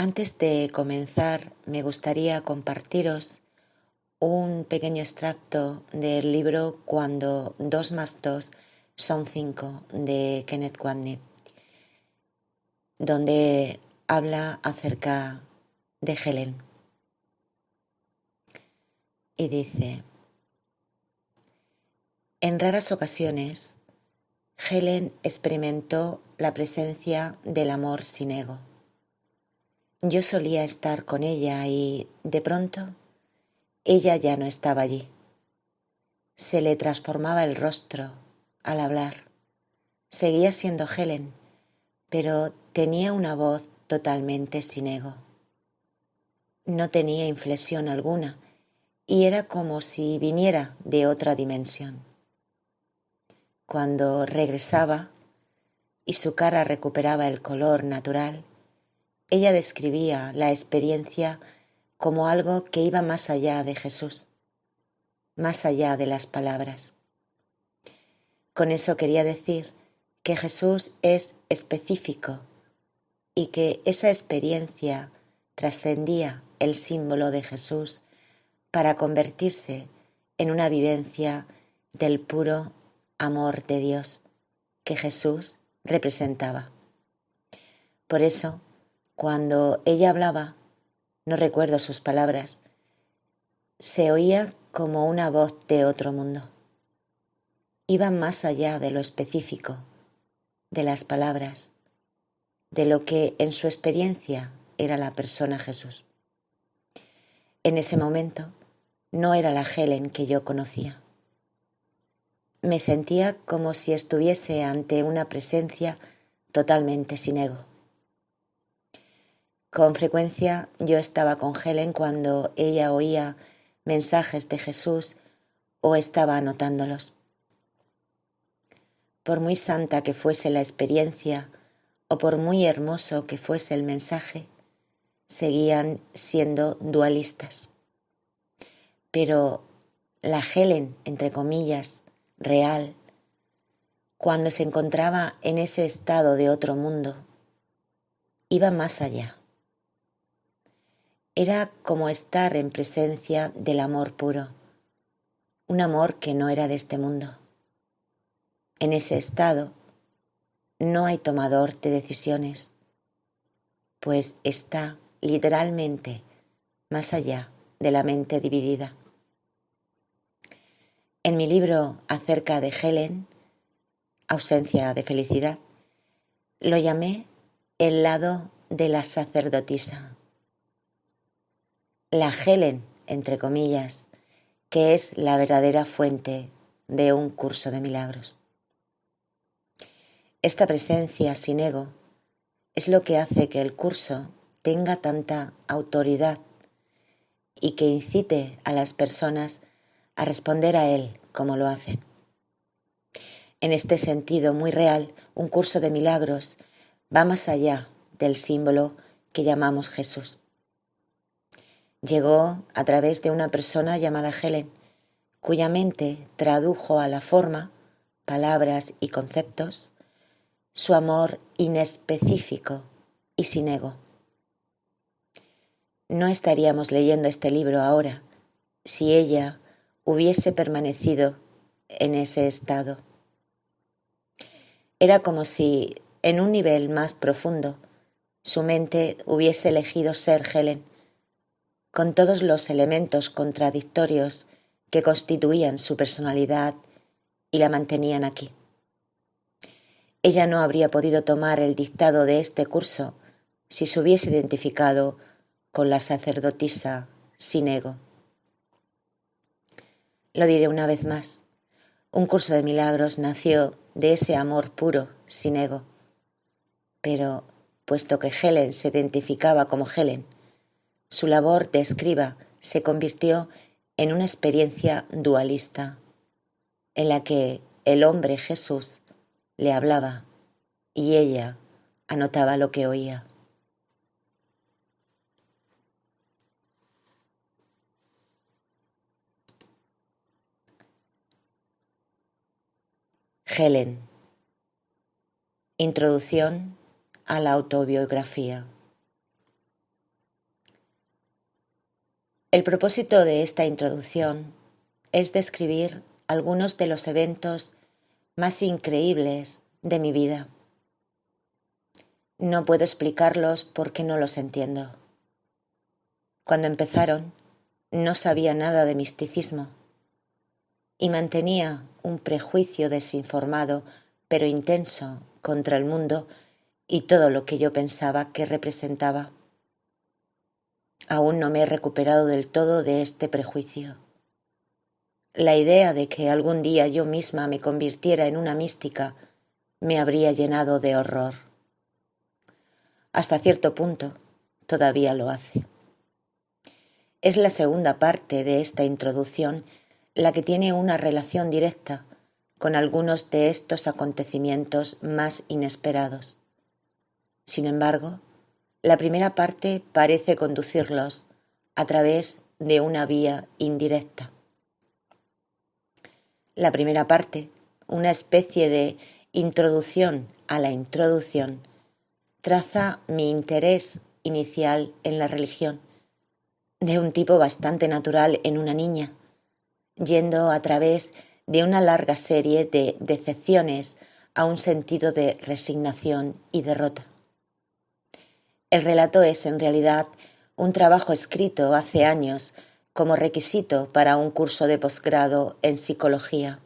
Antes de comenzar, me gustaría compartiros un pequeño extracto del libro Cuando 2 más 2 son 5 de Kenneth Wapnick, donde habla acerca de Helen. Y dice: en raras ocasiones, Helen experimentó la presencia del amor sin ego. Yo solía estar con ella y, de pronto, ella ya no estaba allí. Se le transformaba el rostro al hablar. Seguía siendo Helen, pero tenía una voz totalmente sin ego. No tenía inflexión alguna y era como si viniera de otra dimensión. Cuando regresaba y su cara recuperaba el color natural, ella describía la experiencia como algo que iba más allá de Jesús, más allá de las palabras. Con eso quería decir que Jesús es específico y que esa experiencia trascendía el símbolo de Jesús para convertirse en una vivencia del puro amor de Dios que Jesús representaba. Por eso, cuando ella hablaba, no recuerdo sus palabras, se oía como una voz de otro mundo. Iba más allá de lo específico, de las palabras, de lo que en su experiencia era la persona Jesús. En ese momento no era la Helen que yo conocía. Me sentía como si estuviese ante una presencia totalmente sin ego. Con frecuencia yo estaba con Helen cuando ella oía mensajes de Jesús o estaba anotándolos. Por muy santa que fuese la experiencia o por muy hermoso que fuese el mensaje, seguían siendo dualistas. Pero la Helen, entre comillas, real, cuando se encontraba en ese estado de otro mundo, iba más allá. Era como estar en presencia del amor puro, un amor que no era de este mundo. En ese estado no hay tomador de decisiones, pues está literalmente más allá de la mente dividida. En mi libro acerca de Helen, Ausencia de felicidad, lo llamé el lado de la sacerdotisa. La Helen, entre comillas, que es la verdadera fuente de un curso de milagros. Esta presencia sin ego es lo que hace que el curso tenga tanta autoridad y que incite a las personas a responder a él como lo hacen. En este sentido muy real, un curso de milagros va más allá del símbolo que llamamos Jesús. Llegó a través de una persona llamada Helen, cuya mente tradujo a la forma, palabras y conceptos, su amor inespecífico y sin ego. No estaríamos leyendo este libro ahora si ella hubiese permanecido en ese estado. Era como si, en un nivel más profundo, su mente hubiese elegido ser Helen, con todos los elementos contradictorios que constituían su personalidad y la mantenían aquí. Ella no habría podido tomar el dictado de este curso si se hubiese identificado con la sacerdotisa sin ego. Lo diré una vez más, un curso de milagros nació de ese amor puro, sin ego. Pero, puesto que Helen se identificaba como Helen, su labor de escriba se convirtió en una experiencia dualista, en la que el hombre Jesús le hablaba y ella anotaba lo que oía. Helen. Introducción a la autobiografía. El propósito de esta introducción es describir algunos de los eventos más increíbles de mi vida. No puedo explicarlos porque no los entiendo. Cuando empezaron, no sabía nada de misticismo y mantenía un prejuicio desinformado pero intenso contra el mundo y todo lo que yo pensaba que representaba. Aún no me he recuperado del todo de este prejuicio. La idea de que algún día yo misma me convirtiera en una mística me habría llenado de horror. Hasta cierto punto, todavía lo hace. Es la segunda parte de esta introducción la que tiene una relación directa con algunos de estos acontecimientos más inesperados. Sin embargo, la primera parte parece conducirlos a través de una vía indirecta. La primera parte, una especie de introducción a la introducción, traza mi interés inicial en la religión, de un tipo bastante natural en una niña, yendo a través de una larga serie de decepciones a un sentido de resignación y derrota. El relato es, en realidad, un trabajo escrito hace años como requisito para un curso de posgrado en psicología.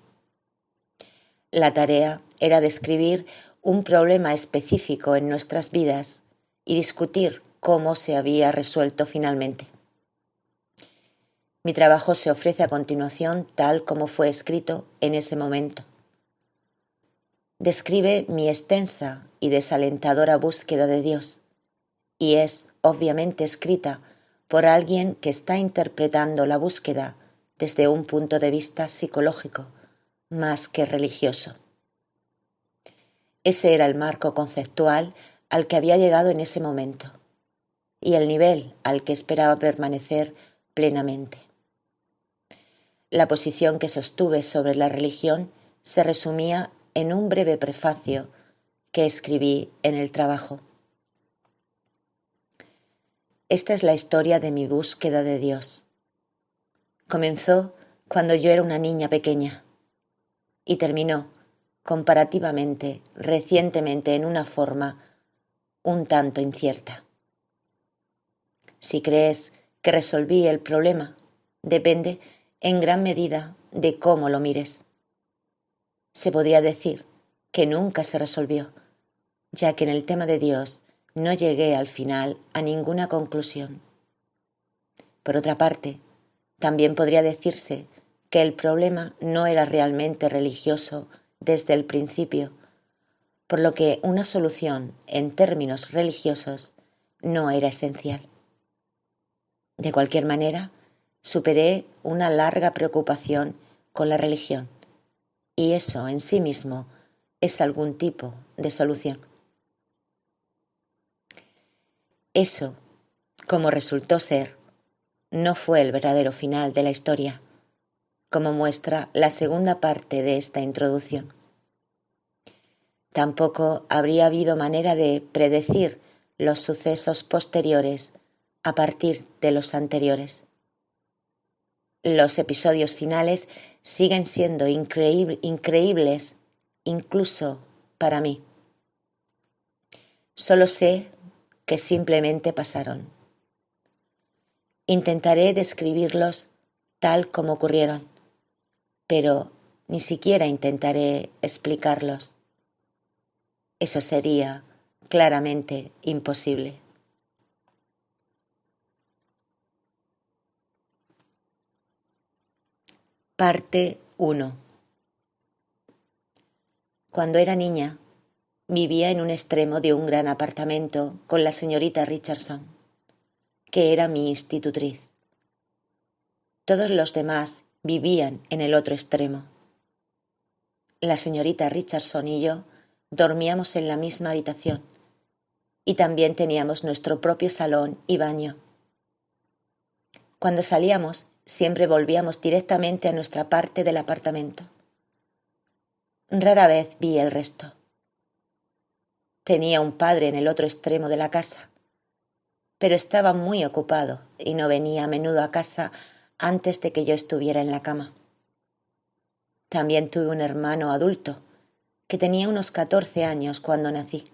La tarea era describir un problema específico en nuestras vidas y discutir cómo se había resuelto finalmente. Mi trabajo se ofrece a continuación tal como fue escrito en ese momento. Describe mi extensa y desalentadora búsqueda de Dios y es obviamente escrita por alguien que está interpretando la búsqueda desde un punto de vista psicológico más que religioso. Ese era el marco conceptual al que había llegado en ese momento y el nivel al que esperaba permanecer plenamente. La posición que sostuve sobre la religión se resumía en un breve prefacio que escribí en el trabajo. Esta es la historia de mi búsqueda de Dios. Comenzó cuando yo era una niña pequeña y terminó comparativamente recientemente en una forma un tanto incierta. Si crees que resolví el problema, depende en gran medida de cómo lo mires. Se podría decir que nunca se resolvió, ya que en el tema de Dios no llegué al final a ninguna conclusión. Por otra parte, también podría decirse que el problema no era realmente religioso desde el principio, por lo que una solución en términos religiosos no era esencial. De cualquier manera, superé una larga preocupación con la religión, y eso en sí mismo es algún tipo de solución. Eso, como resultó ser, no fue el verdadero final de la historia, como muestra la segunda parte de esta introducción. Tampoco habría habido manera de predecir los sucesos posteriores a partir de los anteriores. Los episodios finales siguen siendo increíbles incluso para mí. Solo sé que simplemente pasaron. Intentaré describirlos tal como ocurrieron, pero ni siquiera intentaré explicarlos. Eso sería claramente imposible. Parte 1. Cuando era niña, vivía en un extremo de un gran apartamento con la señorita Richardson, que era mi institutriz. Todos los demás vivían en el otro extremo. La señorita Richardson y yo dormíamos en la misma habitación y también teníamos nuestro propio salón y baño. Cuando salíamos, siempre volvíamos directamente a nuestra parte del apartamento. Rara vez vi el resto. Tenía un padre en el otro extremo de la casa, pero estaba muy ocupado y no venía a menudo a casa antes de que yo estuviera en la cama. También tuve un hermano adulto, que tenía unos 14 años cuando nací.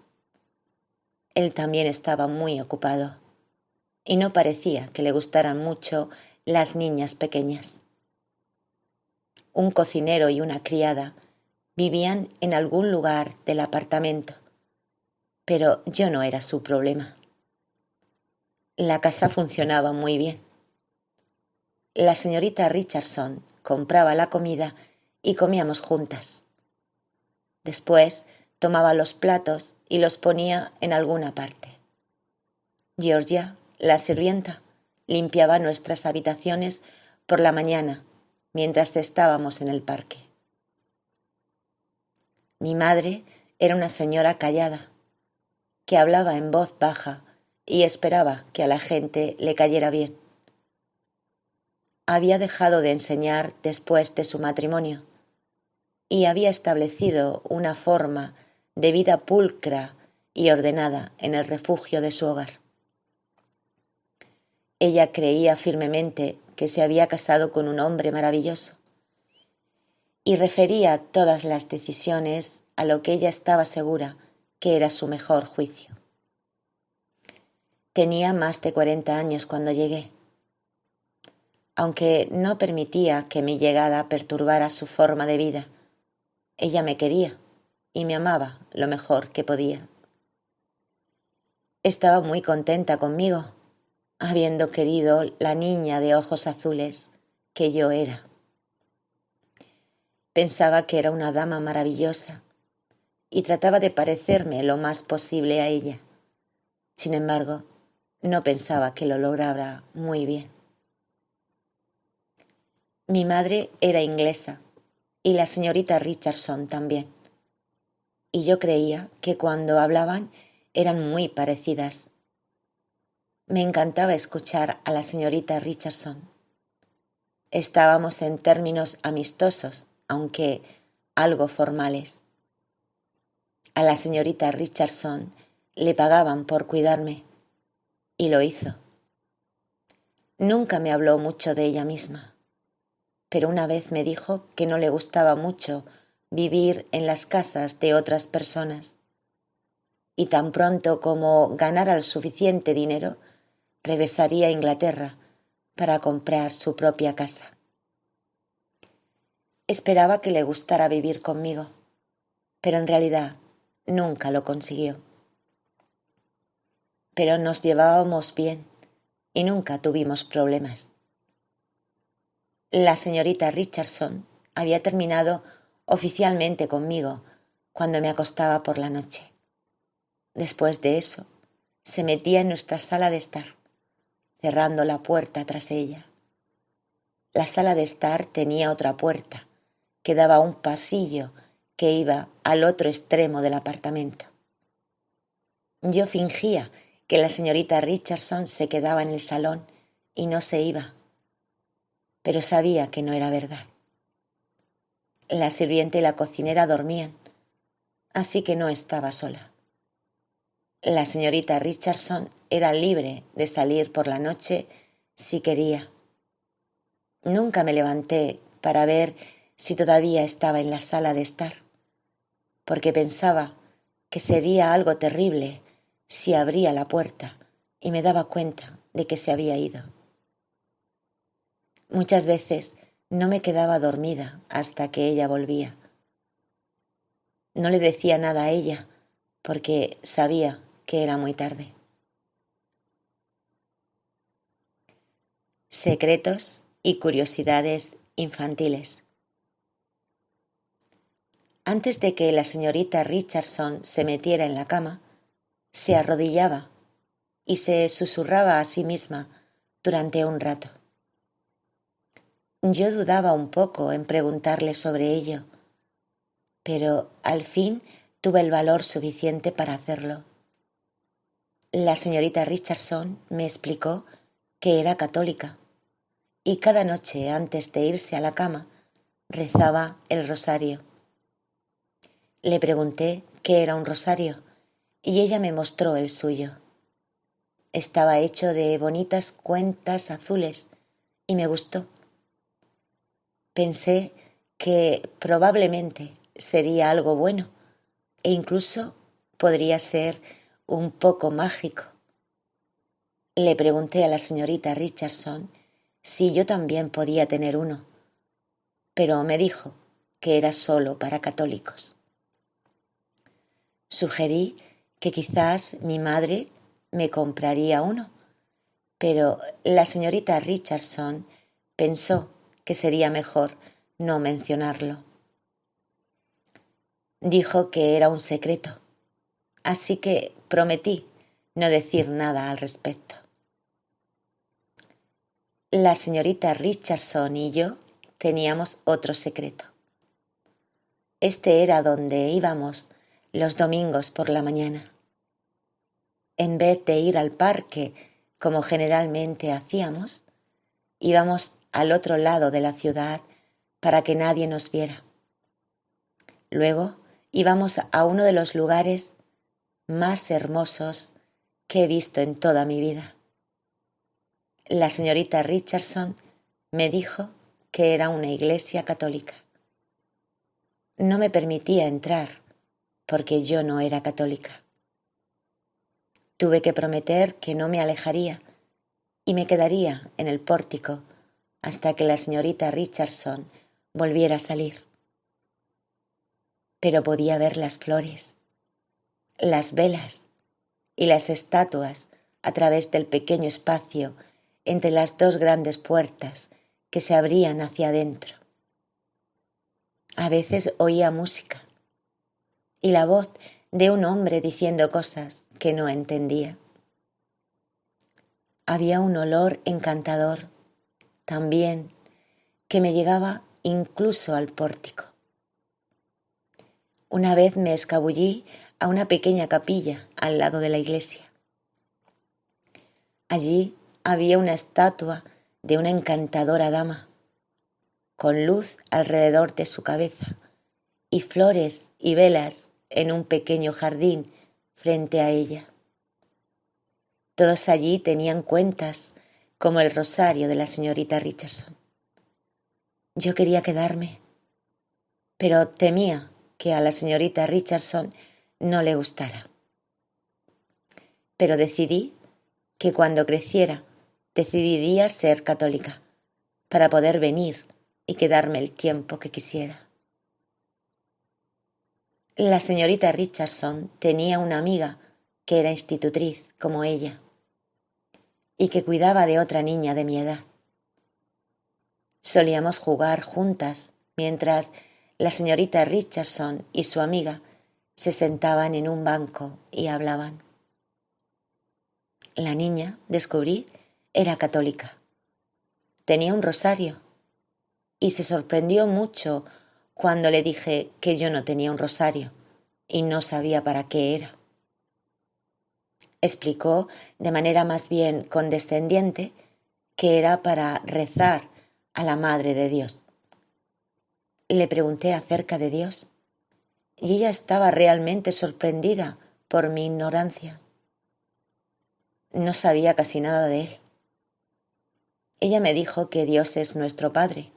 Él también estaba muy ocupado y no parecía que le gustaran mucho las niñas pequeñas. Un cocinero y una criada vivían en algún lugar del apartamento, pero yo no era su problema. La casa funcionaba muy bien. La señorita Richardson compraba la comida y comíamos juntas. Después tomaba los platos y los ponía en alguna parte. Georgia, la sirvienta, limpiaba nuestras habitaciones por la mañana mientras estábamos en el parque. Mi madre era una señora callada, que hablaba en voz baja y esperaba que a la gente le cayera bien. Había dejado de enseñar después de su matrimonio y había establecido una forma de vida pulcra y ordenada en el refugio de su hogar. Ella creía firmemente que se había casado con un hombre maravilloso y refería todas las decisiones a lo que ella estaba segura que era su mejor juicio. Tenía más de 40 años cuando llegué, aunque no permitía que mi llegada perturbara su forma de vida. Ella me quería y me amaba lo mejor que podía. Estaba muy contenta conmigo, habiendo querido la niña de ojos azules que yo era. Pensaba que era una dama maravillosa y trataba de parecerme lo más posible a ella. Sin embargo, no pensaba que lo lograra muy bien. Mi madre era inglesa y la señorita Richardson también, y yo creía que cuando hablaban eran muy parecidas. Me encantaba escuchar a la señorita Richardson. Estábamos en términos amistosos, aunque algo formales. A la señorita Richardson le pagaban por cuidarme, y lo hizo. Nunca me habló mucho de ella misma, pero una vez me dijo que no le gustaba mucho vivir en las casas de otras personas, y tan pronto como ganara el suficiente dinero, regresaría a Inglaterra para comprar su propia casa. Esperaba que le gustara vivir conmigo, pero en realidad nunca lo consiguió. Pero nos llevábamos bien y nunca tuvimos problemas. La señorita Richardson había terminado oficialmente conmigo cuando me acostaba por la noche. Después de eso, se metía en nuestra sala de estar, cerrando la puerta tras ella. La sala de estar tenía otra puerta que daba a un pasillo que iba al otro extremo del apartamento. Yo fingía que la señorita Richardson se quedaba en el salón y no se iba, pero sabía que no era verdad. La sirvienta y la cocinera dormían, así que no estaba sola. La señorita Richardson era libre de salir por la noche si quería. Nunca me levanté para ver si todavía estaba en la sala de estar, porque pensaba que sería algo terrible si abría la puerta y me daba cuenta de que se había ido. Muchas veces no me quedaba dormida hasta que ella volvía. No le decía nada a ella porque sabía que era muy tarde. Secretos y curiosidades infantiles. Antes de que la señorita Richardson se metiera en la cama, se arrodillaba y se susurraba a sí misma durante un rato. Yo dudaba un poco en preguntarle sobre ello, pero al fin tuve el valor suficiente para hacerlo. La señorita Richardson me explicó que era católica y cada noche antes de irse a la cama rezaba el rosario. Le pregunté qué era un rosario y ella me mostró el suyo. Estaba hecho de bonitas cuentas azules y me gustó. Pensé que probablemente sería algo bueno e incluso podría ser un poco mágico. Le pregunté a la señorita Richardson si yo también podía tener uno, pero me dijo que era solo para católicos. Sugerí que quizás mi madre me compraría uno, pero la señorita Richardson pensó que sería mejor no mencionarlo. Dijo que era un secreto, así que prometí no decir nada al respecto. La señorita Richardson y yo teníamos otro secreto. Este era donde íbamos los domingos por la mañana. En vez de ir al parque, como generalmente hacíamos, íbamos al otro lado de la ciudad para que nadie nos viera. Luego íbamos a uno de los lugares más hermosos que he visto en toda mi vida. La señorita Richardson me dijo que era una iglesia católica. No me permitía entrar porque yo no era católica. Tuve que prometer que no me alejaría y me quedaría en el pórtico hasta que la señorita Richardson volviera a salir. Pero podía ver las flores, las velas y las estatuas a través del pequeño espacio entre las dos grandes puertas que se abrían hacia adentro. A veces oía música y la voz de un hombre diciendo cosas que no entendía. Había un olor encantador, también, que me llegaba incluso al pórtico. Una vez me escabullí a una pequeña capilla al lado de la iglesia. Allí había una estatua de una encantadora dama, con luz alrededor de su cabeza y flores y velas en un pequeño jardín frente a ella. Todos allí tenían cuentas como el rosario de la señorita Richardson. Yo quería quedarme, pero temía que a la señorita Richardson no le gustara. Pero decidí que cuando creciera decidiría ser católica para poder venir y quedarme el tiempo que quisiera. La señorita Richardson tenía una amiga que era institutriz como ella y que cuidaba de otra niña de mi edad. Solíamos jugar juntas mientras la señorita Richardson y su amiga se sentaban en un banco y hablaban. La niña, descubrí, era católica. Tenía un rosario y se sorprendió mucho cuando le dije que yo no tenía un rosario y no sabía para qué era. Explicó de manera más bien condescendiente que era para rezar a la Madre de Dios. Le pregunté acerca de Dios y ella estaba realmente sorprendida por mi ignorancia. No sabía casi nada de él. Ella me dijo que Dios es nuestro Padre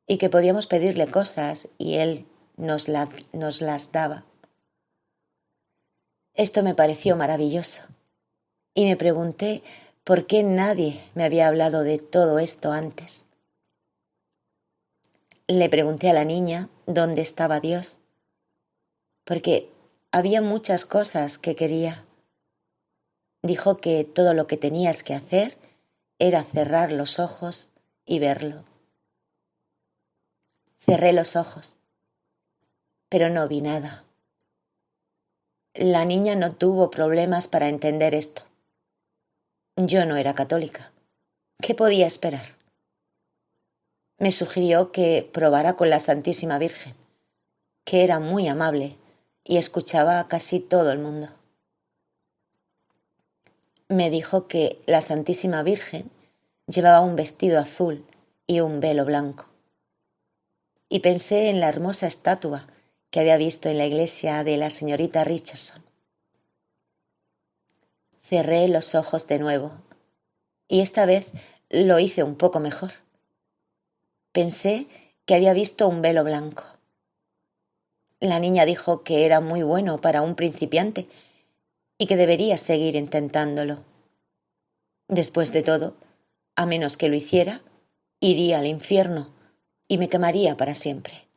y que podíamos pedirle cosas y Él nos las daba. Esto me pareció maravilloso y me pregunté por qué nadie me había hablado de todo esto antes. Le pregunté a la niña dónde estaba Dios, porque había muchas cosas que quería. Dijo que todo lo que tenías que hacer era cerrar los ojos y verlo. Cerré los ojos, pero no vi nada. La niña no tuvo problemas para entender esto. Yo no era católica. ¿Qué podía esperar? Me sugirió que probara con la Santísima Virgen, que era muy amable y escuchaba a casi todo el mundo. Me dijo que la Santísima Virgen llevaba un vestido azul y un velo blanco. Y pensé en la hermosa estatua que había visto en la iglesia de la señorita Richardson. Cerré los ojos de nuevo y esta vez lo hice un poco mejor. Pensé que había visto un velo blanco. La niña dijo que era muy bueno para un principiante y que debería seguir intentándolo. Después de todo, a menos que lo hiciera, iría al infierno y me quemaría para siempre.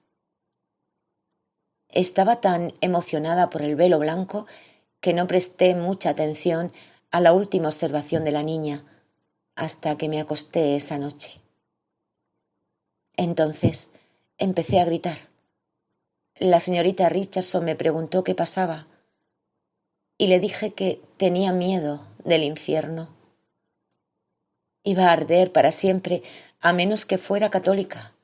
Estaba tan emocionada por el velo blanco que no presté mucha atención a la última observación de la niña hasta que me acosté esa noche. Entonces empecé a gritar. La señorita Richardson me preguntó qué pasaba y le dije que tenía miedo del infierno. Iba a arder para siempre a menos que fuera católica,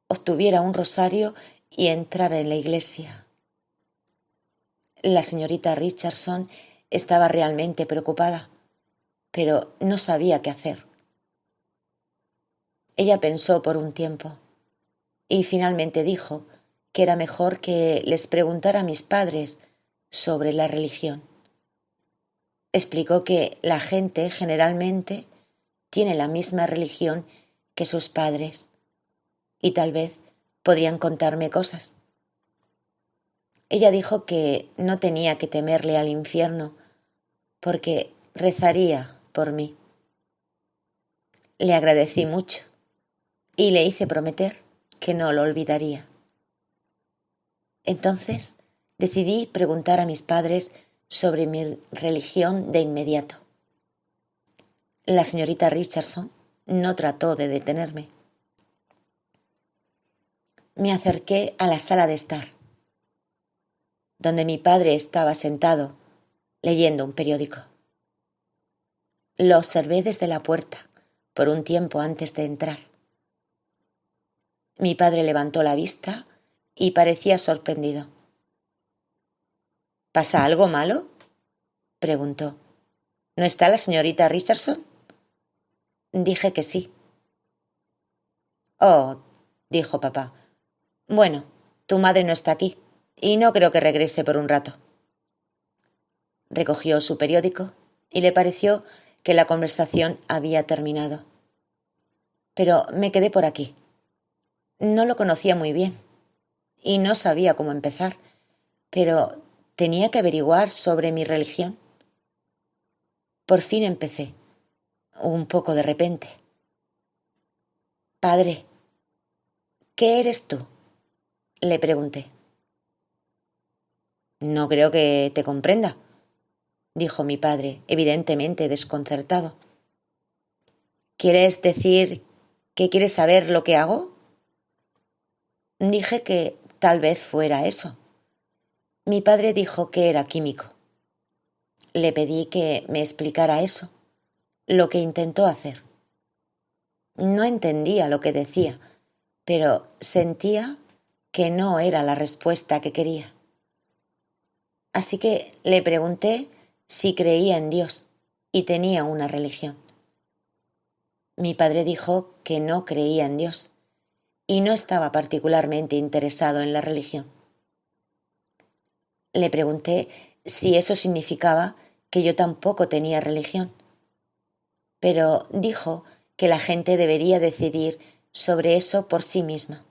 obtuviera un rosario y entrara en la iglesia. La señorita Richardson estaba realmente preocupada, pero no sabía qué hacer. Ella pensó por un tiempo y finalmente dijo que era mejor que les preguntara a mis padres sobre la religión. Explicó que la gente generalmente tiene la misma religión que sus padres y tal vez podrían contarme cosas. Ella dijo que no tenía que temerle al infierno porque rezaría por mí. Le agradecí mucho y le hice prometer que no lo olvidaría. Entonces decidí preguntar a mis padres sobre mi religión de inmediato. La señorita Richardson no trató de detenerme. Me acerqué a la sala de estar, donde mi padre estaba sentado leyendo un periódico. Lo observé desde la puerta por un tiempo antes de entrar. Mi padre levantó la vista y parecía sorprendido. ¿Pasa algo malo?, preguntó. ¿No está la señorita Richardson? Dije que sí. Oh, dijo papá. Bueno, tu madre no está aquí y no creo que regrese por un rato. Recogió su periódico y le pareció que la conversación había terminado. Pero me quedé por aquí. No lo conocía muy bien y no sabía cómo empezar, pero tenía que averiguar sobre mi religión. Por fin empecé, un poco de repente. Padre, ¿qué eres tú?, le pregunté. No creo que te comprenda, dijo mi padre, evidentemente desconcertado. ¿Quieres decir que quieres saber lo que hago? Dije que tal vez fuera eso. Mi padre dijo que era químico. Le pedí que me explicara eso, lo que intentó hacer. No entendía lo que decía, pero sentía que no era la respuesta que quería. Así que le pregunté si creía en Dios y tenía una religión. Mi padre dijo que no creía en Dios y no estaba particularmente interesado en la religión. Le pregunté si eso significaba que yo tampoco tenía religión, pero dijo que la gente debería decidir sobre eso por sí misma.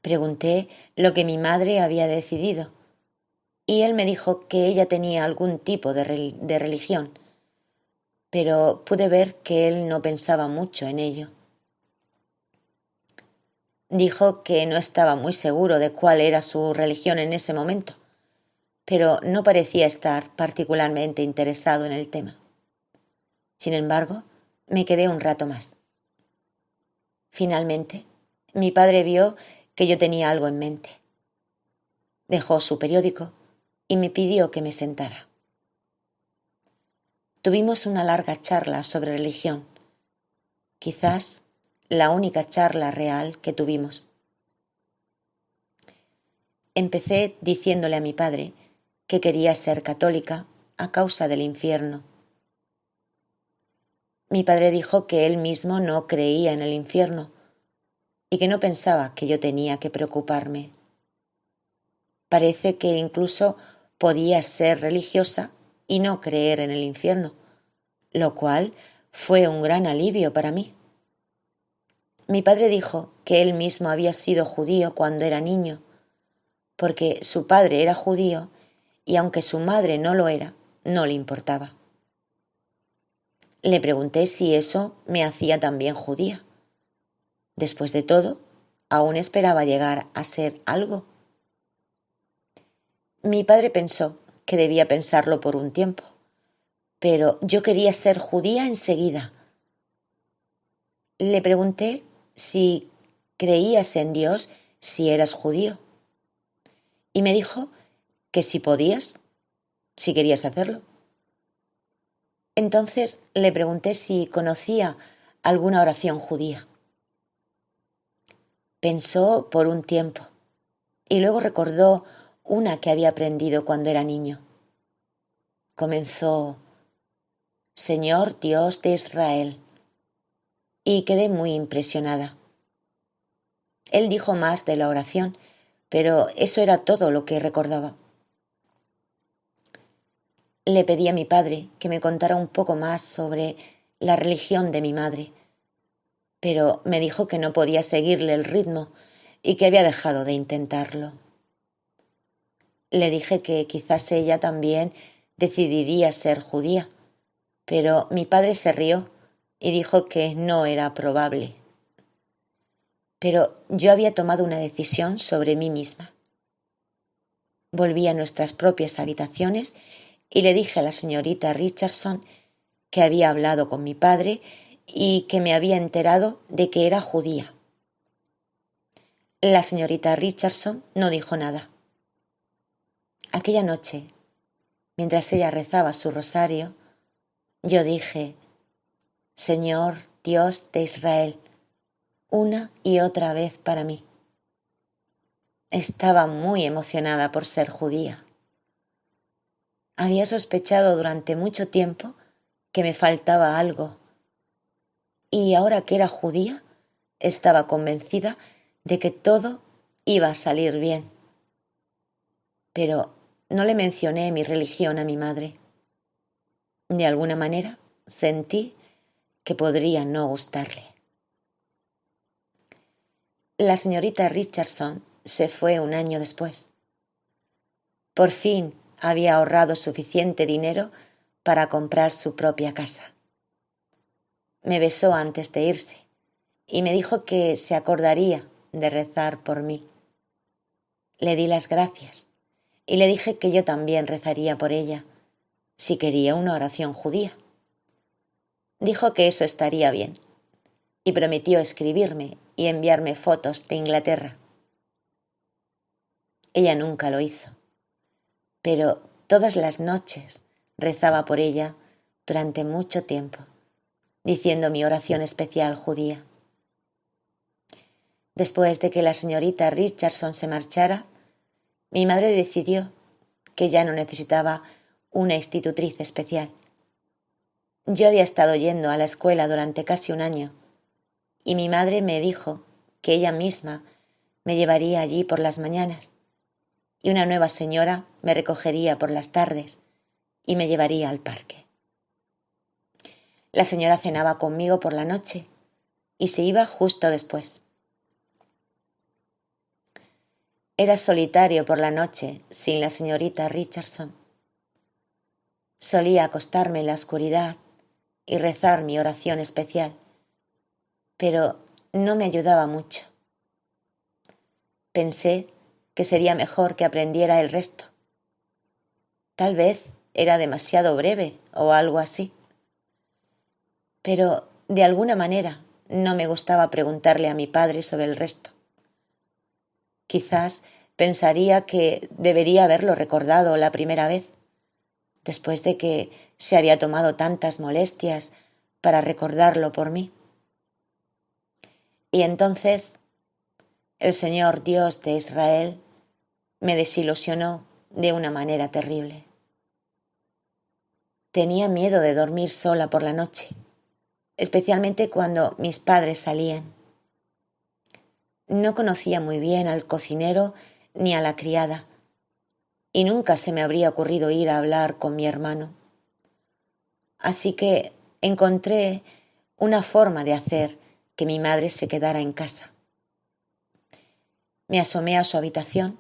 Pregunté lo que mi madre había decidido y él me dijo que ella tenía algún tipo de religión, pero pude ver que él no pensaba mucho en ello. Dijo que no estaba muy seguro de cuál era su religión en ese momento, pero no parecía estar particularmente interesado en el tema. Sin embargo, me quedé un rato más. Finalmente, mi padre vio que yo tenía algo en mente. Dejó su periódico y me pidió que me sentara. Tuvimos una larga charla sobre religión, quizás la única charla real que tuvimos. Empecé diciéndole a mi padre que quería ser católica a causa del infierno. Mi padre dijo que él mismo no creía en el infierno y que no pensaba que yo tenía que preocuparme. Parece que incluso podía ser religiosa y no creer en el infierno, lo cual fue un gran alivio para mí. Mi padre dijo que él mismo había sido judío cuando era niño, porque su padre era judío y aunque su madre no lo era, no le importaba. Le pregunté si eso me hacía también judía. Después de todo, aún esperaba llegar a ser algo. Mi padre pensó que debía pensarlo por un tiempo, pero yo quería ser judía enseguida. Le pregunté si creías en Dios si eras judío, y me dijo que si podías, si querías hacerlo. Entonces le pregunté si conocía alguna oración judía. Pensó por un tiempo y luego recordó una que había aprendido cuando era niño. Comenzó: Señor Dios de Israel, y quedé muy impresionada. Él dijo más de la oración, pero eso era todo lo que recordaba. Le pedí a mi padre que me contara un poco más sobre la religión de mi madre, pero me dijo que no podía seguirle el ritmo y que había dejado de intentarlo. Le dije que quizás ella también decidiría ser judía, pero mi padre se rió y dijo que no era probable. Pero yo había tomado una decisión sobre mí misma. Volví a nuestras propias habitaciones y le dije a la señorita Richardson que había hablado con mi padre y que me había enterado de que era judía. La señorita Richardson no dijo nada. Aquella noche, mientras ella rezaba su rosario, yo dije: Señor Dios de Israel, una y otra vez para mí. Estaba muy emocionada por ser judía. Había sospechado durante mucho tiempo que me faltaba algo, y ahora que era judía, estaba convencida de que todo iba a salir bien. Pero no le mencioné mi religión a mi madre. De alguna manera sentí que podría no gustarle. La señorita Richardson se fue un año después. Por fin había ahorrado suficiente dinero para comprar su propia casa. Me besó antes de irse y me dijo que se acordaría de rezar por mí. Le di las gracias y le dije que yo también rezaría por ella, si quería una oración judía. Dijo que eso estaría bien y prometió escribirme y enviarme fotos de Inglaterra. Ella nunca lo hizo, pero todas las noches rezaba por ella durante mucho tiempo, diciendo mi oración especial judía. Después de que la señorita Richardson se marchara, mi madre decidió que ya no necesitaba una institutriz especial. Yo había estado yendo a la escuela durante casi un año y mi madre me dijo que ella misma me llevaría allí por las mañanas y una nueva señora me recogería por las tardes y me llevaría al parque. La señora cenaba conmigo por la noche y se iba justo después. Era solitario por la noche sin la señorita Richardson. Solía acostarme en la oscuridad y rezar mi oración especial, pero no me ayudaba mucho. Pensé que sería mejor que aprendiera el resto. Tal vez era demasiado breve o algo así. Pero de alguna manera no me gustaba preguntarle a mi padre sobre el resto. Quizás pensaría que debería haberlo recordado la primera vez, después de que se había tomado tantas molestias para recordarlo por mí. Y entonces el Señor Dios de Israel me desilusionó de una manera terrible. Tenía miedo de dormir sola por la noche, especialmente cuando mis padres salían. No conocía muy bien al cocinero ni a la criada, y nunca se me habría ocurrido ir a hablar con mi hermano. Así que encontré una forma de hacer que mi madre se quedara en casa. Me asomé a su habitación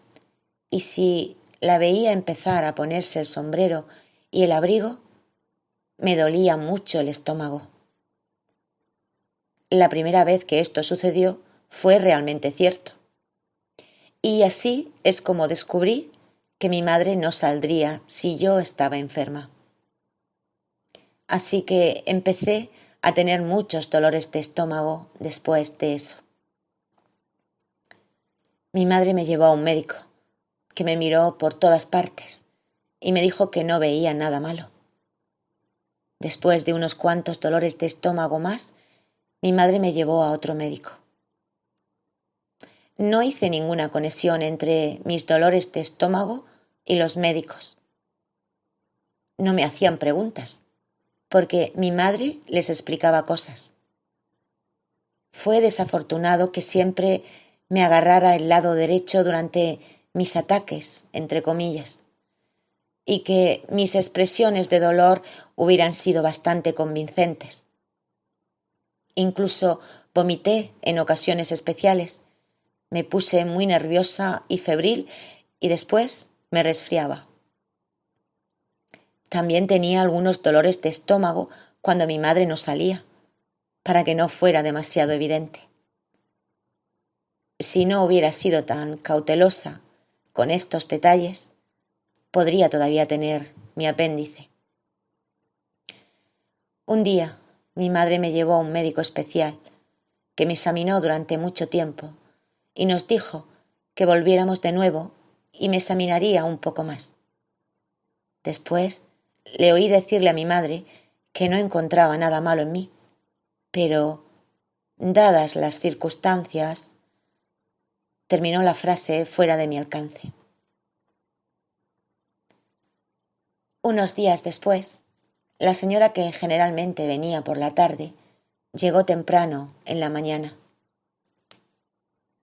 y si la veía empezar a ponerse el sombrero y el abrigo, me dolía mucho el estómago. La primera vez que esto sucedió fue realmente cierto. Y así es como descubrí que mi madre no saldría si yo estaba enferma. Así que empecé a tener muchos dolores de estómago después de eso. Mi madre me llevó a un médico, que me miró por todas partes y me dijo que no veía nada malo. Después de unos cuantos dolores de estómago más, mi madre me llevó a otro médico. No hice ninguna conexión entre mis dolores de estómago y los médicos. No me hacían preguntas, porque mi madre les explicaba cosas. Fue desafortunado que siempre me agarrara el lado derecho durante mis ataques, entre comillas, y que mis expresiones de dolor hubieran sido bastante convincentes. Incluso vomité en ocasiones especiales, me puse muy nerviosa y febril y después me resfriaba. También tenía algunos dolores de estómago cuando mi madre no salía, para que no fuera demasiado evidente. Si no hubiera sido tan cautelosa con estos detalles, podría todavía tener mi apéndice. Un día, mi madre me llevó a un médico especial que me examinó durante mucho tiempo y nos dijo que volviéramos de nuevo y me examinaría un poco más. Después le oí decirle a mi madre que no encontraba nada malo en mí, pero, dadas las circunstancias, terminó la frase fuera de mi alcance. Unos días después, la señora que generalmente venía por la tarde llegó temprano en la mañana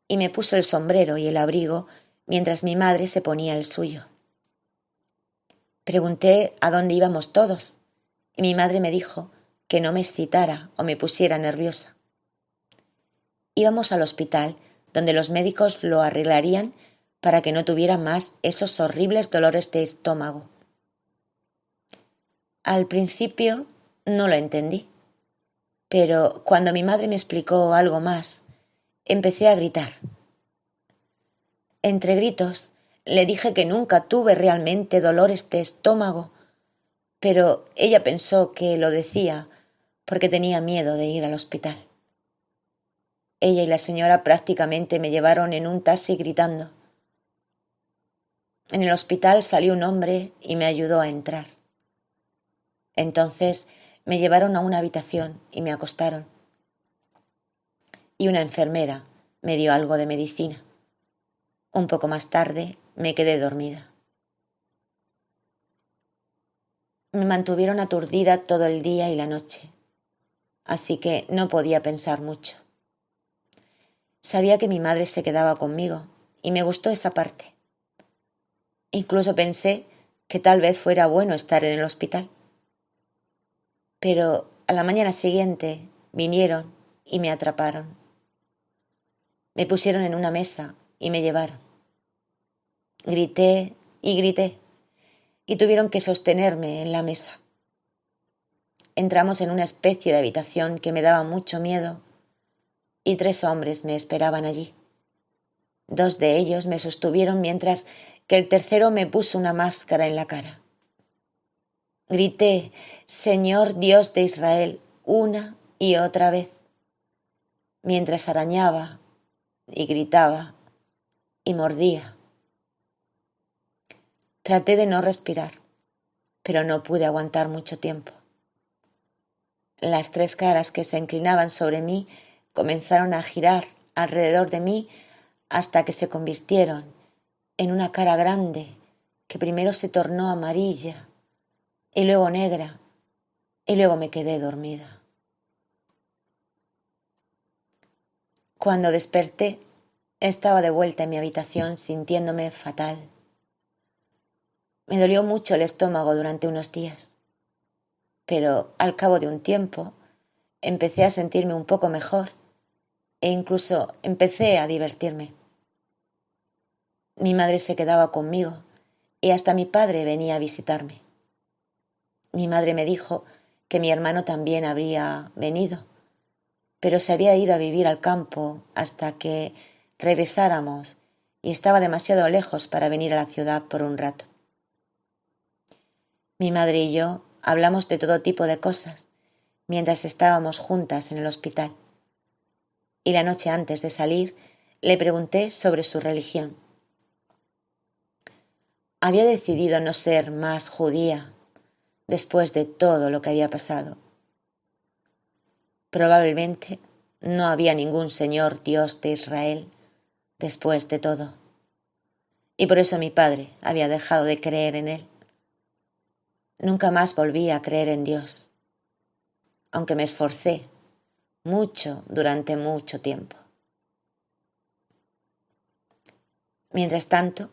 y me puso el sombrero y el abrigo mientras mi madre se ponía el suyo. Pregunté a dónde íbamos todos y mi madre me dijo que no me excitara o me pusiera nerviosa. Íbamos al hospital, donde los médicos lo arreglarían para que no tuviera más esos horribles dolores de estómago. Al principio no lo entendí, pero cuando mi madre me explicó algo más, empecé a gritar. Entre gritos le dije que nunca tuve realmente dolores de estómago, pero ella pensó que lo decía porque tenía miedo de ir al hospital. Ella y la señora prácticamente me llevaron en un taxi gritando. En el hospital salió un hombre y me ayudó a entrar. Entonces me llevaron a una habitación y me acostaron. Y una enfermera me dio algo de medicina. Un poco más tarde me quedé dormida. Me mantuvieron aturdida todo el día y la noche, así que no podía pensar mucho. Sabía que mi madre se quedaba conmigo y me gustó esa parte. Incluso pensé que tal vez fuera bueno estar en el hospital. Pero a la mañana siguiente vinieron y me atraparon. Me pusieron en una mesa y me llevaron. Grité y tuvieron que sostenerme en la mesa. Entramos en una especie de habitación que me daba mucho miedo y 3 hombres me esperaban allí. 2 de ellos me sostuvieron mientras que el tercero me puso una máscara en la cara. Grité, Señor Dios de Israel, una y otra vez, mientras arañaba y gritaba y mordía. Traté de no respirar, pero no pude aguantar mucho tiempo. Las 3 caras que se inclinaban sobre mí comenzaron a girar alrededor de mí hasta que se convirtieron en una cara grande que primero se tornó amarilla y luego negra y luego me quedé dormida. Cuando desperté, estaba de vuelta en mi habitación sintiéndome fatal. Me dolió mucho el estómago durante unos días. pero al cabo de un tiempo empecé a sentirme un poco mejor e incluso empecé a divertirme. Mi madre se quedaba conmigo y hasta mi padre venía a visitarme. Mi madre me dijo que mi hermano también habría venido, pero se había ido a vivir al campo hasta que regresáramos y estaba demasiado lejos para venir a la ciudad por un rato. Mi madre y yo hablamos de todo tipo de cosas mientras estábamos juntas en el hospital. Y la noche antes de salir le pregunté sobre su religión. Había decidido no ser más judía después de todo lo que había pasado. Probablemente no había ningún Señor Dios de Israel después de todo. Y por eso mi padre había dejado de creer en él. Nunca más volví a creer en Dios, aunque me esforcé mucho durante mucho tiempo. Mientras tanto,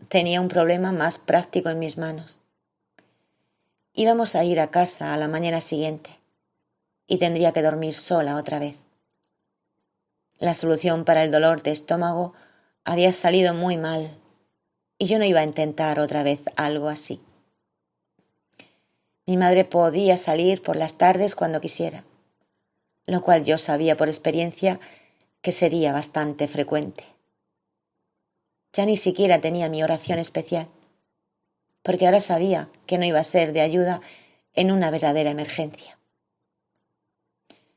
tenía un problema más práctico en mis manos. Íbamos a ir a casa a la mañana siguiente y tendría que dormir sola otra vez. La solución para el dolor de estómago había salido muy mal y yo no iba a intentar otra vez algo así. Mi madre podía salir por las tardes cuando quisiera, lo cual yo sabía por experiencia que sería bastante frecuente. Ya ni siquiera tenía mi oración especial, porque ahora sabía que no iba a ser de ayuda en una verdadera emergencia.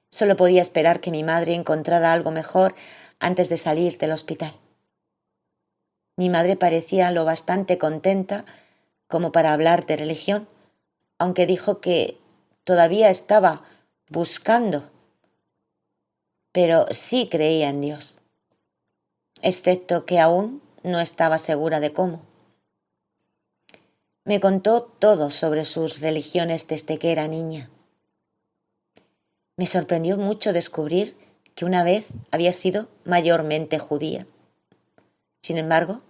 Solo podía esperar que mi madre encontrara algo mejor antes de salir del hospital. Mi madre parecía lo bastante contenta como para hablar de religión, aunque dijo que todavía estaba buscando, pero sí creía en Dios, excepto que aún no estaba segura de cómo. Me contó todo sobre sus religiones desde que era niña. Me sorprendió mucho descubrir que una vez había sido mayormente judía. Sin embargo,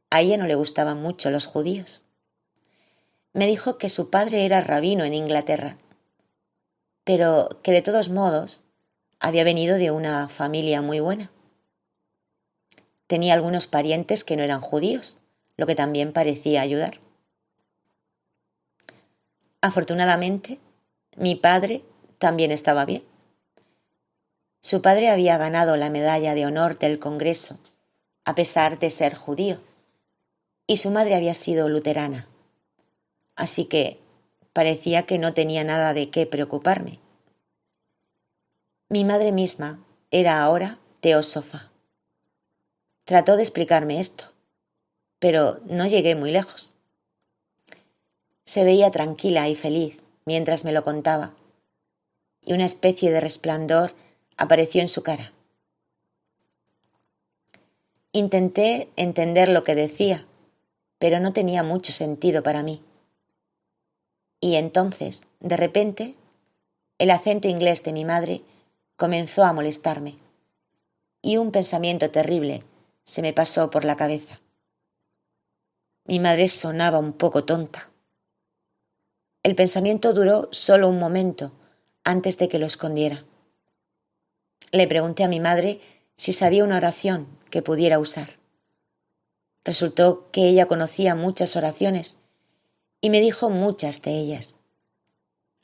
a ella no le gustaban mucho los judíos. Me dijo que su padre era rabino en Inglaterra, pero que de todos modos había venido de una familia muy buena. Tenía algunos parientes que no eran judíos, lo que también parecía ayudar. Afortunadamente, mi padre también estaba bien. Su padre había ganado la medalla de honor del Congreso, a pesar de ser judío, y su madre había sido luterana, así que parecía que no tenía nada de qué preocuparme. Mi madre misma era ahora teósofa. Trató de explicarme esto, pero no llegué muy lejos. Se veía tranquila y feliz mientras me lo contaba, y una especie de resplandor apareció en su cara. Intenté entender lo que decía, pero no tenía mucho sentido para mí. Y entonces, de repente, el acento inglés de mi madre comenzó a molestarme, y un pensamiento terrible se me pasó por la cabeza. Mi madre sonaba un poco tonta. El pensamiento duró solo un momento antes de que lo escondiera. Le pregunté a mi madre si sabía una oración que pudiera usar. Resultó que ella conocía muchas oraciones y me dijo muchas de ellas.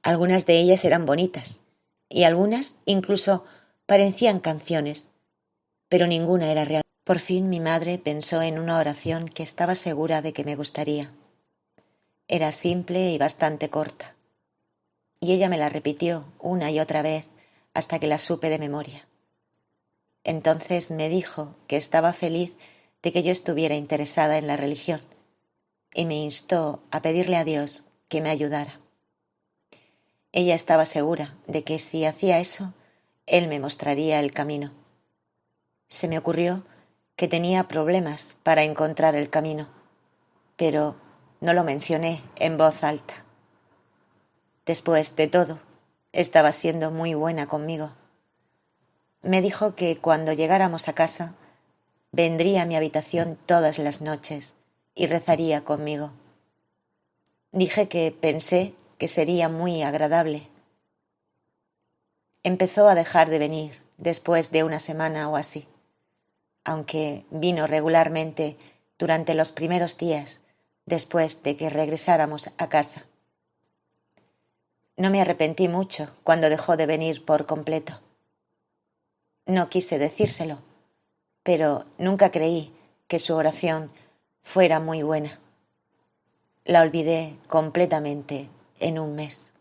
Algunas de ellas eran bonitas y algunas incluso parecían canciones, pero ninguna era real. Por fin mi madre pensó en una oración que estaba segura de que me gustaría. Era simple y bastante corta, y ella me la repitió una y otra vez hasta que la supe de memoria. Entonces me dijo que estaba feliz de que yo estuviera interesada en la religión y me instó a pedirle a Dios que me ayudara. Ella estaba segura de que si hacía eso, Él me mostraría el camino. Se me ocurrió que tenía problemas para encontrar el camino, pero no lo mencioné en voz alta. Después de todo, estaba siendo muy buena conmigo. Me dijo que cuando llegáramos a casa, vendría a mi habitación todas las noches y rezaría conmigo. Dije que pensé que sería muy agradable. Empezó a dejar de venir después de una semana o así, aunque vino regularmente durante los primeros días después de que regresáramos a casa. No me arrepentí mucho cuando dejó de venir por completo. No quise decírselo, pero nunca creí que su oración fuera muy buena. La olvidé completamente en un mes.